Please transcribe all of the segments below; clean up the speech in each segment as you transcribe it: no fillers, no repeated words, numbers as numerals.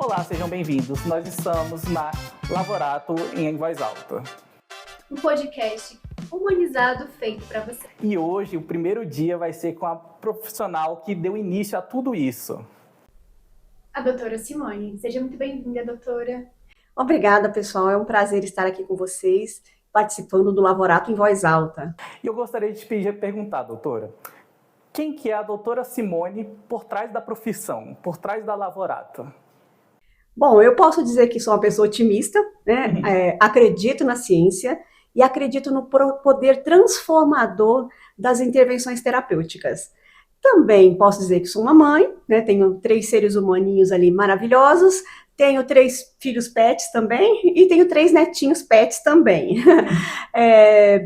Olá, sejam bem-vindos. Nós estamos na Lavorato em Voz Alta. Um podcast humanizado feito para você. E hoje, o primeiro dia vai ser com a profissional que deu início a tudo isso. A doutora Simone. Seja muito bem-vinda, doutora. Obrigada, pessoal. É um prazer estar aqui com vocês, participando do Lavorato em Voz Alta. E eu gostaria de perguntar, doutora, quem que é a doutora Simone por trás da profissão, por trás da Lavorato? Bom, eu posso dizer que sou uma pessoa otimista, né? Acredito na ciência e acredito no poder transformador das intervenções terapêuticas. Também posso dizer que sou uma mãe, né? Tenho 3 seres humaninhos ali maravilhosos, tenho 3 filhos pets também e tenho 3 netinhos pets também.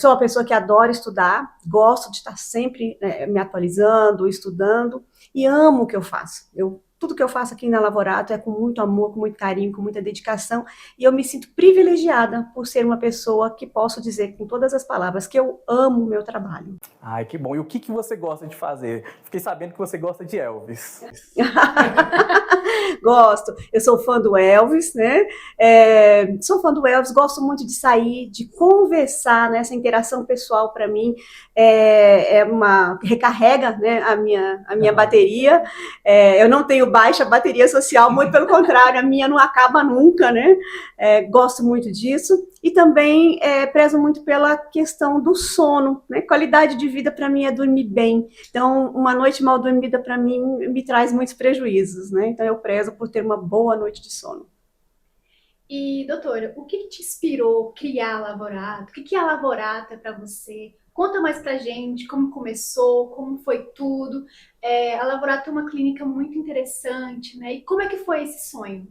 Sou uma pessoa que adora estudar, gosto de estar sempre me atualizando, estudando e amo o que eu faço. Tudo que eu faço aqui na Lavorato é com muito amor, com muito carinho, com muita dedicação, e eu me sinto privilegiada por ser uma pessoa que posso dizer com todas as palavras que eu amo o meu trabalho. Ai, que bom. E o que você gosta de fazer? Fiquei sabendo que você gosta de Elvis. Gosto. Eu sou fã do Elvis, né? Sou fã do Elvis, gosto muito de sair, de conversar, né? Essa interação pessoal para mim recarrega, né, a minha bateria. Eu não tenho baixa bateria social, muito pelo contrário, a minha não acaba nunca, né? Gosto muito disso. E também prezo muito pela questão do sono, né? Qualidade de vida para mim é dormir bem. Então, uma noite mal dormida para mim me traz muitos prejuízos, né? Então, eu prezo por ter uma boa noite de sono. E, doutora, o que te inspirou criar a Lavorato? O que é a Lavorato para você? Conta mais pra gente como começou, como foi tudo. A Lavorato é uma clínica muito interessante, né? E como é que foi esse sonho?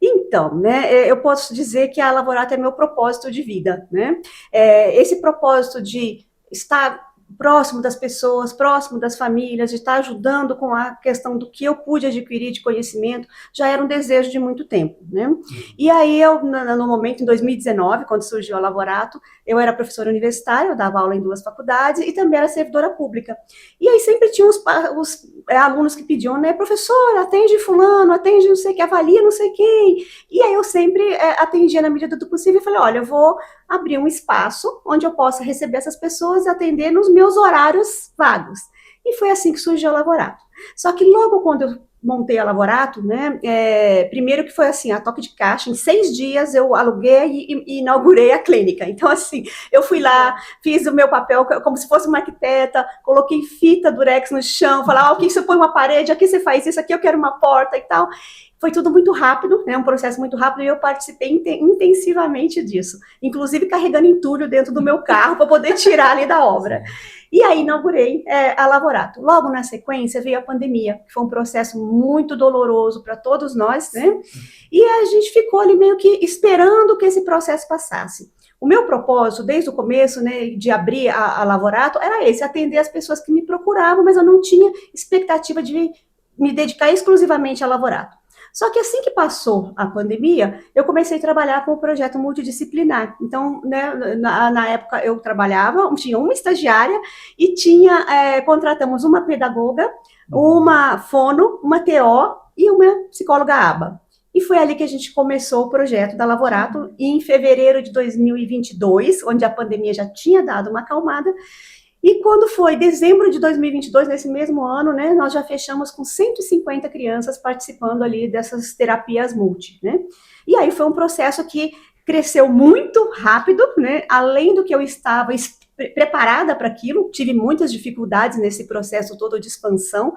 Então, né, eu posso dizer que a Lavorato é meu propósito de vida, né? Esse propósito de estar próximo das pessoas, próximo das famílias, de estar ajudando com a questão do que eu pude adquirir de conhecimento, já era um desejo de muito tempo, né? E aí, no momento, em 2019, quando surgiu a Lavorato, eu era professora universitária, eu dava aula em 2 faculdades e também era servidora pública. E aí sempre tinha os alunos que pediam, né, professora, atende fulano, atende não sei quem, avalia não sei quem. E aí eu sempre atendia na medida do possível e falei, olha, eu vou abrir um espaço onde eu possa receber essas pessoas e atender nos meus horários vagos. E foi assim que surgiu a Lavorato. Só que logo quando eu montei a Lavorato, né, primeiro que foi assim, a toque de caixa, em 6 dias eu aluguei e inaugurei a clínica. Então, assim, eu fui lá, fiz o meu papel como se fosse uma arquiteta, coloquei fita durex no chão, falei, aqui você põe uma parede, aqui você faz isso, aqui eu quero uma porta e tal. Foi tudo muito rápido, né, um processo muito rápido, e eu participei intensivamente disso, inclusive carregando entulho dentro do meu carro para poder tirar ali da obra. E aí inaugurei a Lavorato. Logo na sequência veio a pandemia, que foi um processo muito doloroso para todos nós, né? E a gente ficou ali meio que esperando que esse processo passasse. O meu propósito, desde o começo, né, de abrir a Lavorato, era esse, atender as pessoas que me procuravam, mas eu não tinha expectativa de me dedicar exclusivamente a Lavorato. Só que assim que passou a pandemia, eu comecei a trabalhar com o projeto multidisciplinar. Então, né, na época eu trabalhava, tinha uma estagiária e contratamos uma pedagoga, uma fono, uma TO e uma psicóloga ABA. E foi ali que a gente começou o projeto da Lavorato em fevereiro de 2022, onde a pandemia já tinha dado uma acalmada. E quando foi dezembro de 2022, nesse mesmo ano, né, nós já fechamos com 150 crianças participando ali dessas terapias multi, né? E aí foi um processo que cresceu muito rápido, né? Além do que eu estava preparada para aquilo, tive muitas dificuldades nesse processo todo de expansão,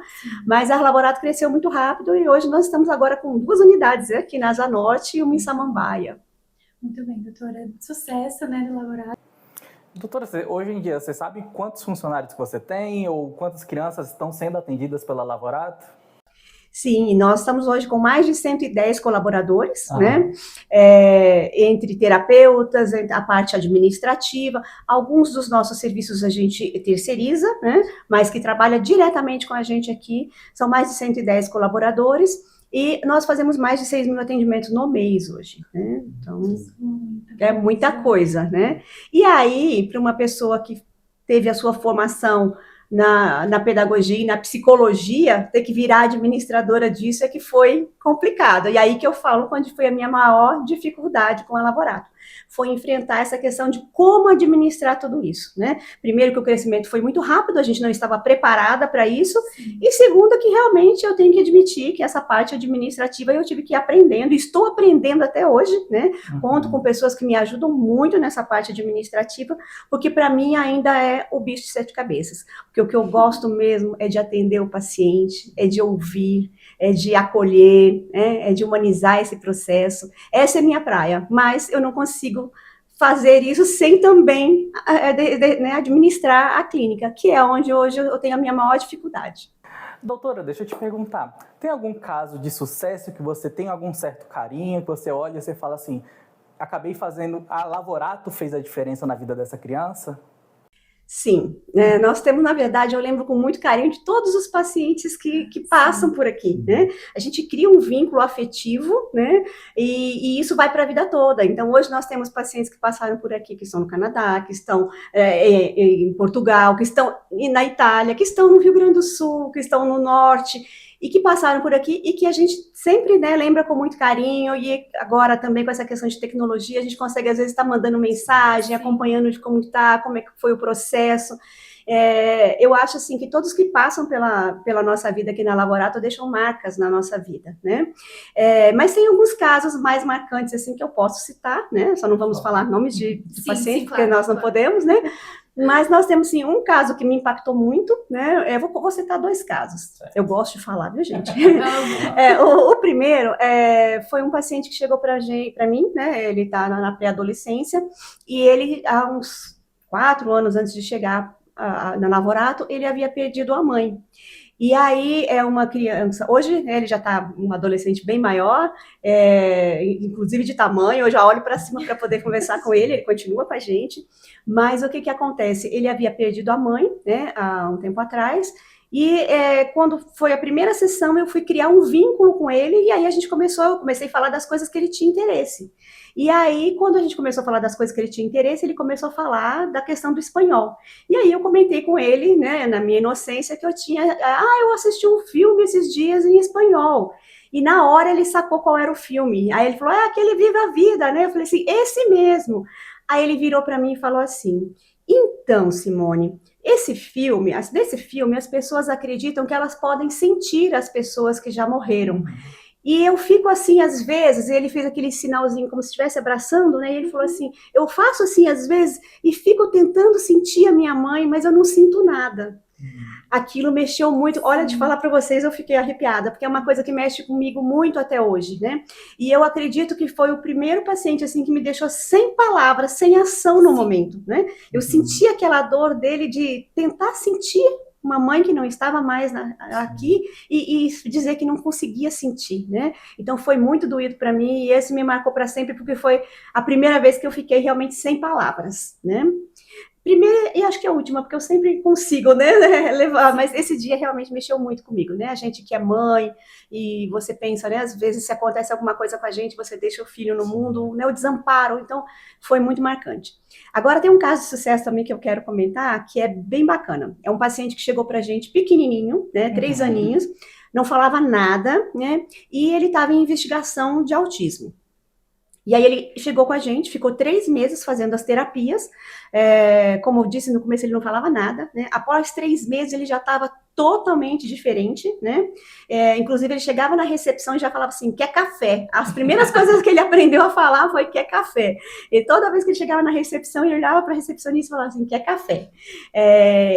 mas a Lavorato cresceu muito rápido e hoje nós estamos agora com 2 unidades aqui na Asa Norte e uma em Samambaia. Muito bem, doutora. Sucesso, né, do Lavorato. Doutora, hoje em dia, você sabe quantos funcionários que você tem ou quantas crianças estão sendo atendidas pela Lavorato? Sim, nós estamos hoje com mais de 110 colaboradores, né? Entre terapeutas, a parte administrativa, alguns dos nossos serviços a gente terceiriza, né? Mas que trabalha diretamente com a gente aqui, são mais de 110 colaboradores, e nós fazemos mais de 6 mil atendimentos no mês hoje, né? Então, é muita coisa, né? E aí, para uma pessoa que teve a sua formação na pedagogia e na psicologia, ter que virar administradora disso é que foi complicado. E aí que eu falo quando foi a minha maior dificuldade com a Lavorato. Foi enfrentar essa questão de como administrar tudo isso, né? Primeiro que o crescimento foi muito rápido, a gente não estava preparada para isso, e segundo que realmente eu tenho que admitir que essa parte administrativa eu tive que ir aprendendo, estou aprendendo até hoje, né? Conto com pessoas que me ajudam muito nessa parte administrativa, porque para mim ainda é o bicho de sete cabeças, porque o que eu gosto mesmo é de atender o paciente, é de ouvir, é de acolher, né? É de humanizar esse processo. Essa é minha praia, mas eu não consigo fazer isso sem também né, administrar a clínica, que é onde hoje eu tenho a minha maior dificuldade. Doutora, deixa eu te perguntar, tem algum caso de sucesso que você tem algum certo carinho, que você olha e você fala assim, acabei fazendo, a Lavorato fez a diferença na vida dessa criança? Sim, nós temos, na verdade, eu lembro com muito carinho de todos os pacientes que passam por aqui, né? A gente cria um vínculo afetivo, né? E isso vai para a vida toda. Então, hoje nós temos pacientes que passaram por aqui, que estão no Canadá, que estão em Portugal, que estão na Itália, que estão no Rio Grande do Sul, que estão no Norte, e que passaram por aqui e que a gente sempre, né, lembra com muito carinho, e agora também com essa questão de tecnologia, a gente consegue às vezes estar mandando mensagem, acompanhando de como está, como é que foi o processo. Eu acho assim que todos que passam pela nossa vida aqui na Lavorato deixam marcas na nossa vida, né? Mas tem alguns casos mais marcantes assim que eu posso citar, né? Só não vamos falar nomes de pacientes, porque nós não podemos, né? Mas nós temos, sim, um caso que me impactou muito, né? Eu vou citar dois casos. Eu gosto de falar, viu, gente? O primeiro foi um paciente que chegou para mim, né? Ele está na pré-adolescência, e ele, há uns 4 anos antes de chegar na Lavorato, ele havia perdido a mãe. E aí é uma criança, hoje ele já está um adolescente bem maior, inclusive de tamanho, eu já olho para cima para poder conversar com ele continua com a gente, mas o que acontece? Ele havia perdido a mãe, né, há um tempo atrás, e quando foi a primeira sessão eu fui criar um vínculo com ele, e aí eu comecei a falar das coisas que ele tinha interesse. E aí, quando a gente começou a falar das coisas que ele tinha interesse, ele começou a falar da questão do espanhol. E aí eu comentei com ele, né, na minha inocência, que eu assisti um filme esses dias em espanhol. E na hora ele sacou qual era o filme. Aí ele falou, aquele Viva a Vida, né? Eu falei assim, esse mesmo. Aí ele virou para mim e falou assim, então, Simone, desse filme, as pessoas acreditam que elas podem sentir as pessoas que já morreram. E eu fico assim, às vezes, ele fez aquele sinalzinho como se estivesse abraçando, né? E ele falou assim, eu faço assim, às vezes, e fico tentando sentir a minha mãe, mas eu não sinto nada. Aquilo mexeu muito. Olha, de falar para vocês, eu fiquei arrepiada, porque é uma coisa que mexe comigo muito até hoje, né? E eu acredito que foi o primeiro paciente, assim, que me deixou sem palavras, sem ação no momento, né? Eu senti aquela dor dele de tentar sentir uma mãe que não estava mais aqui e dizer que não conseguia sentir, né? Então foi muito doído para mim, e esse me marcou para sempre, porque foi a primeira vez que eu fiquei realmente sem palavras, né? Primeira e acho que a última, porque eu sempre consigo, né, levar, mas esse dia realmente mexeu muito comigo, né? A gente que é mãe e você pensa, né, às vezes se acontece alguma coisa com a gente, você deixa o filho no mundo, né, o desamparo, então foi muito marcante. Agora tem um caso de sucesso também que eu quero comentar, que é bem bacana. É um paciente que chegou pra gente pequenininho, né, 3 aninhos, não falava nada, né, e ele estava em investigação de autismo. E aí ele chegou com a gente, ficou 3 meses fazendo as terapias, como eu disse no começo, ele não falava nada, né? Após 3 meses ele já estava totalmente diferente, né? Inclusive ele chegava na recepção e já falava assim, quer café. As primeiras coisas que ele aprendeu a falar foi quer café. E toda vez que ele chegava na recepção, ele olhava para a recepcionista e falava assim, quer café.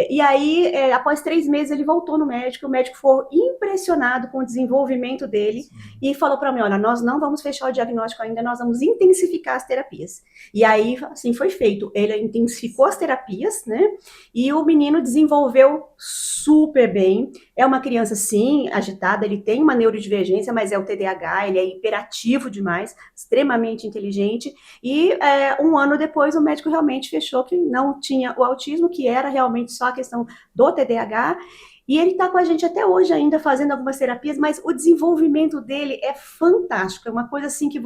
E aí, após 3 meses, ele voltou no médico, o médico ficou impressionado com o desenvolvimento dele e falou para mim, olha, nós não vamos fechar o diagnóstico ainda, nós vamos intensificar as terapias. E aí, assim, foi feito. Ele intensificou as terapias, né? E o menino desenvolveu super bem. É uma criança, sim, agitada, ele tem uma neurodivergência, mas é o TDAH, ele é hiperativo demais, extremamente inteligente, e 1 ano depois o médico realmente fechou que não tinha o autismo, que era realmente só a questão do TDAH, E ele está com a gente até hoje ainda fazendo algumas terapias, mas o desenvolvimento dele é fantástico, é uma coisa assim que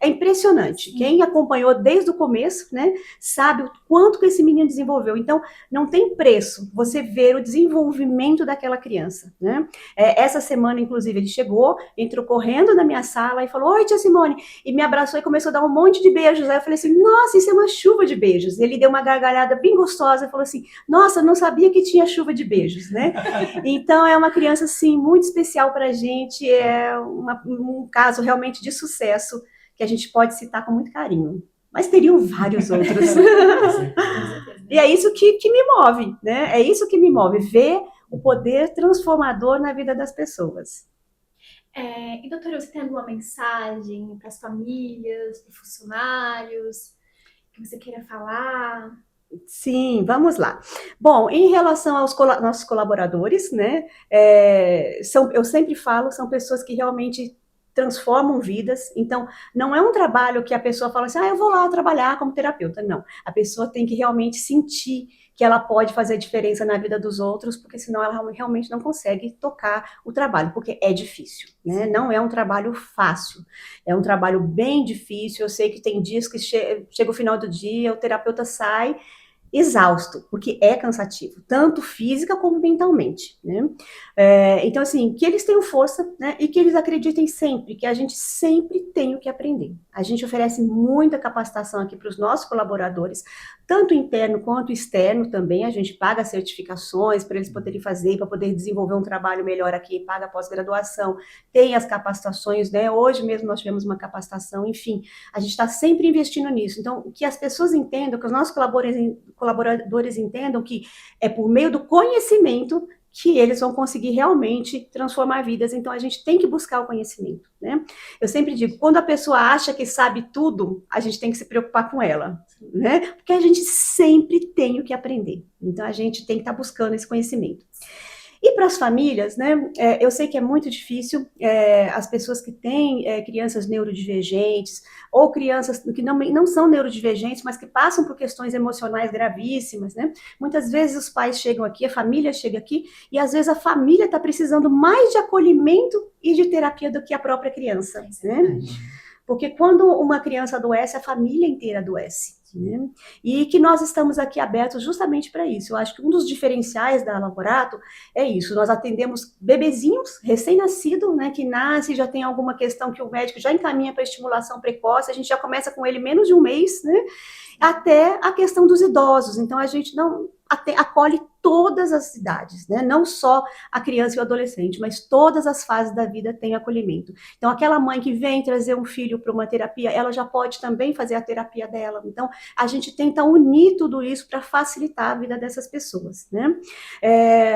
é impressionante. Quem acompanhou desde o começo, né, sabe o quanto que esse menino desenvolveu. Então, não tem preço você ver o desenvolvimento daquela criança, né? Essa semana, inclusive, ele chegou, entrou correndo na minha sala e falou: oi, tia Simone, e me abraçou e começou a dar um monte de beijos. Aí eu falei assim: nossa, isso é uma chuva de beijos. Ele deu uma gargalhada bem gostosa e falou assim: nossa, eu não sabia que tinha chuva de beijos, né? Então, é uma criança, assim, muito especial para a gente, um caso realmente de sucesso que a gente pode citar com muito carinho. Mas teriam vários outros. E é isso que me move, né? É isso que me move, ver o poder transformador na vida das pessoas. E, doutora, você tem alguma mensagem para as famílias, para os funcionários, que você queira falar? Sim, vamos lá. Bom, em relação aos nossos colaboradores, né, eu sempre falo, são pessoas que realmente transformam vidas. Então, não é um trabalho que a pessoa fala assim, eu vou lá trabalhar como terapeuta. Não, a pessoa tem que realmente sentir que ela pode fazer a diferença na vida dos outros, porque senão ela realmente não consegue tocar o trabalho, porque é difícil, né? Não é um trabalho fácil, é um trabalho bem difícil. Eu sei que tem dias que chega o final do dia, o terapeuta sai exausto, porque é cansativo, tanto física como mentalmente, né? Então, assim, que eles tenham força, né? E que eles acreditem sempre, que a gente sempre tem o que aprender. A gente oferece muita capacitação aqui para os nossos colaboradores, tanto interno quanto externo também. A gente paga certificações para eles poderem fazer, para poder desenvolver um trabalho melhor aqui, paga pós-graduação, tem as capacitações, né? Hoje mesmo nós tivemos uma capacitação, enfim, a gente está sempre investindo nisso. Então, que as pessoas entendam, que os nossos colaboradores entendam que é por meio do conhecimento que eles vão conseguir realmente transformar vidas. Então, a gente tem que buscar o conhecimento, né? Eu sempre digo, quando a pessoa acha que sabe tudo, a gente tem que se preocupar com ela, né? Porque a gente sempre tem o que aprender. Então, a gente tem que estar buscando esse conhecimento. E para as famílias, né, eu sei que é muito difícil, as pessoas que têm crianças neurodivergentes, ou crianças que não são neurodivergentes, mas que passam por questões emocionais gravíssimas, né? Muitas vezes os pais chegam aqui, a família chega aqui, e às vezes a família está precisando mais de acolhimento e de terapia do que a própria criança, né? Porque quando uma criança adoece, a família inteira adoece. Né? E que nós estamos aqui abertos justamente para isso. Eu acho que um dos diferenciais da Lavorato é isso. Nós atendemos bebezinhos recém-nascidos, né, que nasce, já tem alguma questão que o médico já encaminha para estimulação precoce, a gente já começa com ele menos de um mês, né, até a questão dos idosos. Então, a gente não acolhe todas as idades, né? Não só a criança e o adolescente, mas todas as fases da vida têm acolhimento. Então, aquela mãe que vem trazer um filho para uma terapia, ela já pode também fazer a terapia dela. Então, a gente tenta unir tudo isso para facilitar a vida dessas pessoas, né?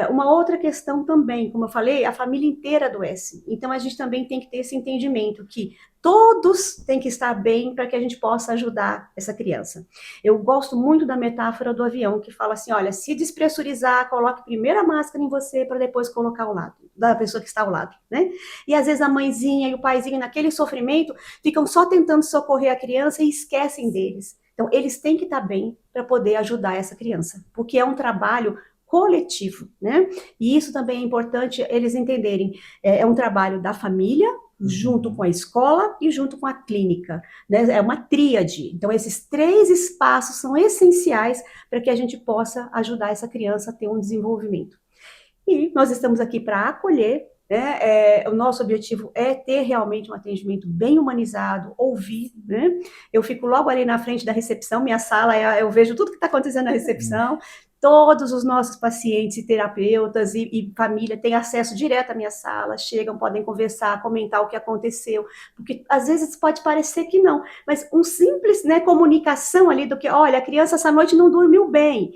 Uma outra questão também, como eu falei, a família inteira adoece. Então, a gente também tem que ter esse entendimento que todos têm que estar bem para que a gente possa ajudar essa criança. Eu gosto muito da metáfora do avião, que fala assim, olha, se despressurizar, coloque primeiro a máscara em você para depois colocar ao lado, da pessoa que está ao lado, né? E às vezes a mãezinha e o paizinho, naquele sofrimento, ficam só tentando socorrer a criança e esquecem deles. Então, eles têm que estar bem para poder ajudar essa criança, porque é um trabalho coletivo, né? E isso também é importante eles entenderem. É um trabalho da família, junto com a escola e junto com a clínica, né? É uma tríade. Então, esses 3 espaços são essenciais para que a gente possa ajudar essa criança a ter um desenvolvimento. E nós estamos aqui para acolher, né? O nosso objetivo é ter realmente um atendimento bem humanizado, ouvir, né? Eu fico logo ali na frente da recepção, minha sala, eu vejo tudo que está acontecendo na recepção. Todos os nossos pacientes e terapeutas e família têm acesso direto à minha sala, chegam, podem conversar, comentar o que aconteceu, porque às vezes pode parecer que não, mas um simples, né, comunicação ali do que, olha, a criança essa noite não dormiu bem,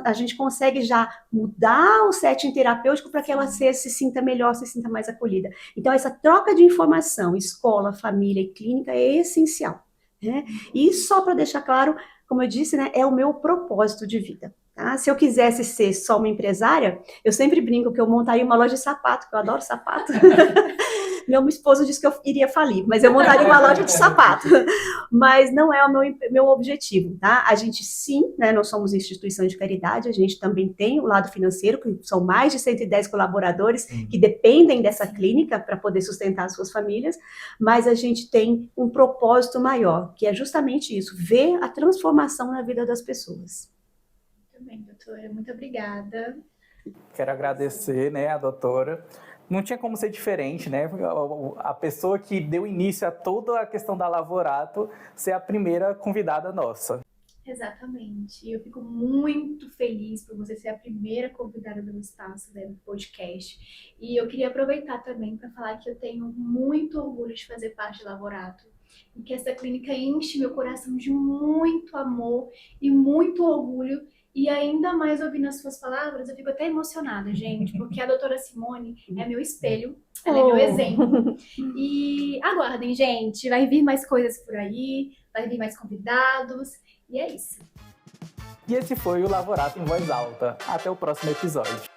a gente consegue já mudar o setting terapêutico para que ela se sinta melhor, se sinta mais acolhida. Então, essa troca de informação, escola, família e clínica é essencial, né? E só para deixar claro, como eu disse, né, é o meu propósito de vida. Tá? Se eu quisesse ser só uma empresária, eu sempre brinco que eu montaria uma loja de sapato, que eu adoro sapato. Meu esposo disse que eu iria falir, mas eu montaria uma loja de sapato. Mas não é o meu objetivo, tá? A gente sim, né, nós somos instituição de caridade, a gente também tem o lado financeiro, que são mais de 110 colaboradores que dependem dessa clínica para poder sustentar as suas famílias, mas a gente tem um propósito maior, que é justamente isso, ver a transformação na vida das pessoas. Muito bem, doutora, muito obrigada. Quero agradecer, né, a doutora. Não tinha como ser diferente, né? A pessoa que deu início a toda a questão da Lavorato ser a primeira convidada nossa. Exatamente. Eu fico muito feliz por você ser a primeira convidada do Espaço, né, do podcast. E eu queria aproveitar também para falar que eu tenho muito orgulho de fazer parte de Lavorato. E que essa clínica enche meu coração de muito amor e muito orgulho. E ainda mais ouvindo as suas palavras, eu fico até emocionada, gente, porque a doutora Simone é meu espelho, ela é meu exemplo. E aguardem, gente, vai vir mais coisas por aí, vai vir mais convidados, e é isso. E esse foi o Lavorato em Voz Alta. Até o próximo episódio.